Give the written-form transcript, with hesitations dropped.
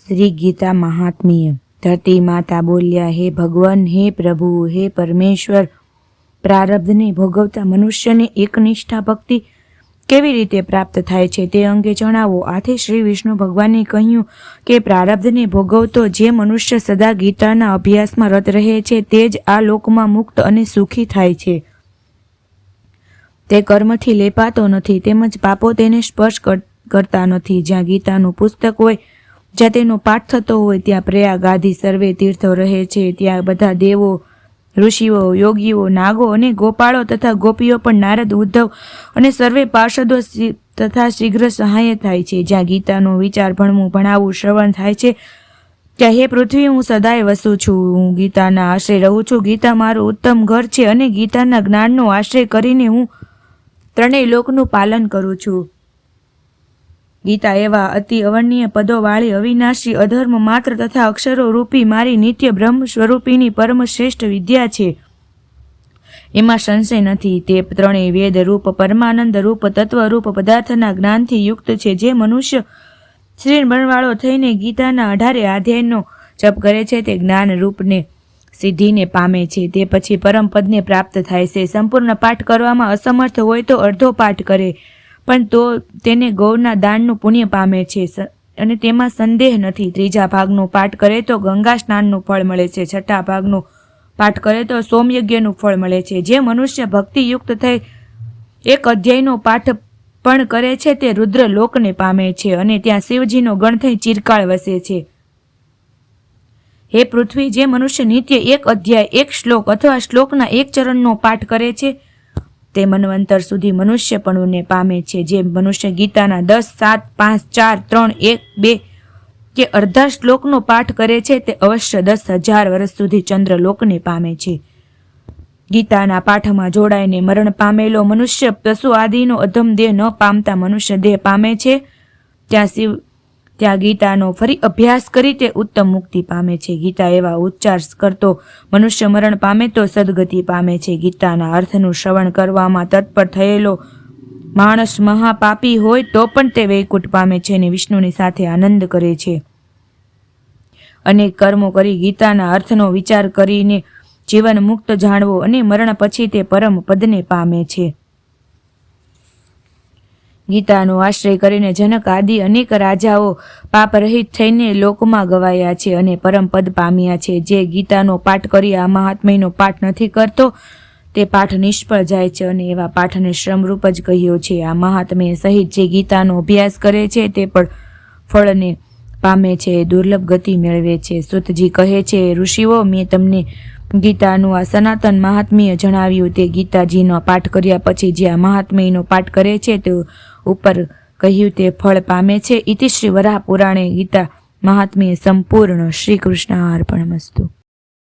શ્રી ગીતા મહાત્મ્ય। ધરતી માતા બોલ્યા, હે ભગવાન, હે પ્રભુ, હે પરમેશ્વર, પ્રારબ્ધને ભોગવતા મનુષ્યને એકનિષ્ઠા ભક્તિ કેવી રીતે પ્રાપ્ત થાય છે તે અંગે જણાવો। આથી શ્રી વિષ્ણુ ભગવાને કહ્યું કે પ્રારબ્ધને ભોગવતો જે મનુષ્ય સદા ગીતાના અભ્યાસમાં રત રહે છે તે જ આ લોકમાં મુક્ત અને સુખી થાય છે। તે કર્મથી લેપાતો નથી, તેમજ પાપો તેને સ્પર્શ કરતા નથી। જ્યાં ગીતાનું પુસ્તક હોય, જ્યાં તેનો પાઠ થતો હોય, ત્યાં પ્રયાગ આદિ સર્વે તીર્થો રહે છે। ત્યાં બધા દેવો, ઋષિઓ, યોગીઓ, નાગો અને ગોપાળો તથા ગોપીઓ પણ નારદ, ઉદ્ધવ અને સર્વે પાર્ષદો તથા શીઘ્ર સહાય થાય છે। જ્યાં ગીતાનો વિચાર ભણવું, ભણાવવું, શ્રવણ થાય છે, ત્યાં હે પૃથ્વી, હું સદાય વસું છું। હું ગીતાના આશ્રય રહું છું। ગીતા મારું ઉત્તમ ઘર છે અને ગીતાના જ્ઞાનનો આશ્રય કરીને હું ત્રણેય લોકનું પાલન કરું છું। ગીતા એવા અતિ અવર્ણનીય પદો વાળી અવિનાશી અધર્મ માત્ર તથા અક્ષરો રૂપી મારી નિત્ય બ્રહ્મ સ્વરૂપીની પરમ શ્રેષ્ઠ વિદ્યા છે। એમાં સંશય નથી। તે ત્રણેય વેદ રૂપ, પરમાનંદ રૂપ, તત્વ રૂપ પદાર્થના જ્ઞાનથી યુક્ત છે। જે મનુષ્ય શ્રીણ બનવાળો થઈને ગીતાના 18 અધ્યાયનો જપ કરે છે તે જ્ઞાન રૂપને સિદ્ધિને પામે છે। તે પછી પરમ પદને પ્રાપ્ત થાય છે। સંપૂર્ણ પાઠ કરવામાં અસમર્થ હોય તો અડધો પાઠ કરે, પણ તો તેને ગૌના દાનનું પુણ્ય પામે છે અને તેમાં સંદેહ નથી। ત્રીજા ભાગનો પાઠ કરે તો ગંગા સ્નાનનું ફળ મળે છે। છઠ્ઠા ભાગનો પાઠ કરે તો સોમયજ્ઞનું ફળ મળે છે। જે મનુષ્ય ભક્તિયુક્ત થઈ 1 અધ્યાયનો પાઠ પણ કરે છે તે રુદ્ર લોકને પામે છે અને ત્યાં શિવજીનો ગણ થઈ ચિરકાળ વસે છે। હે પૃથ્વી, જે મનુષ્ય નિત્ય 1 અધ્યાય, 1 શ્લોક અથવા શ્લોકના 1 ચરણનો પાઠ કરે છે તે મન્વંતર સુધી મનુષ્યપણુને પામે છે। જે મનુષ્ય ગીતાના 10, 7, 5, 4, 3, 1, 2 કે અડધા શ્લોકનો પાઠ કરે છે તે અવશ્ય 10,000 વર્ષ સુધી ચંદ્રલોકને પામે છે। ગીતાના પાઠમાં જોડાઈને મરણ પામેલો મનુષ્ય પશુ આદિનો અધમ દેહ ન પામતા મનુષ્ય દેહ પામે છે। ત્યાં ગીતાનો ફરી અભ્યાસ કરી તે ઉત્તમ મુક્તિ પામે છે। ગીતા એવા ઉચ્ચાર કરતો મનુષ્ય મરણ પામે તો સદગતિ પામે છે। ગીતાના અર્થનું શ્રવણ કરવામાં તત્પર થયેલો માણસ મહાપાપી હોય તો પણ તે વૈકુંઠ પામે છે અને વિષ્ણુની સાથે આનંદ કરે છે। અનેક કર્મો કરી ગીતાના અર્થનો વિચાર કરીને જીવન મુક્ત જાણવો અને મરણ પછી તે પરમ પદને પામે છે। ગીતાનો આશ્રય કરીને જનક આદિ અનેક રાજાઓ પાપરહિત થઈને લોકમાં ગવાયા છે અને પરમ પદ પામ્યા છે। જે ગીતાનો પાઠ કરી આ મહાત્મ્યનો પાઠ નથી કરતો તે પાઠ નિષ્ફળ જાય છે અને એવા પાઠને શ્રમરૂપ જ કહ્યો છે। આ મહાત્મ્ય સહિત જે ગીતાનો અભ્યાસ કરે છે તે પણ ફળને પામે છે, દુર્લભ ગતિ મેળવે છે। સુતજી કહે છે, ઋષિઓ, મેં તમને ગીતાનું આ સનાતન મહાત્મ્ય જણાવ્યું। તે ગીતાજીનો પાઠ કર્યા પછી જે આ મહાત્મ્યનો પાઠ કરે છે તે ઉપર કહ્યું તે ફળ પામે છે। ઇતિ શ્રી વરાહ પુરાણે ગીતા મહાત્મ્ય સંપૂર્ણ। શ્રી કૃષ્ણાર્પણમસ્તુ।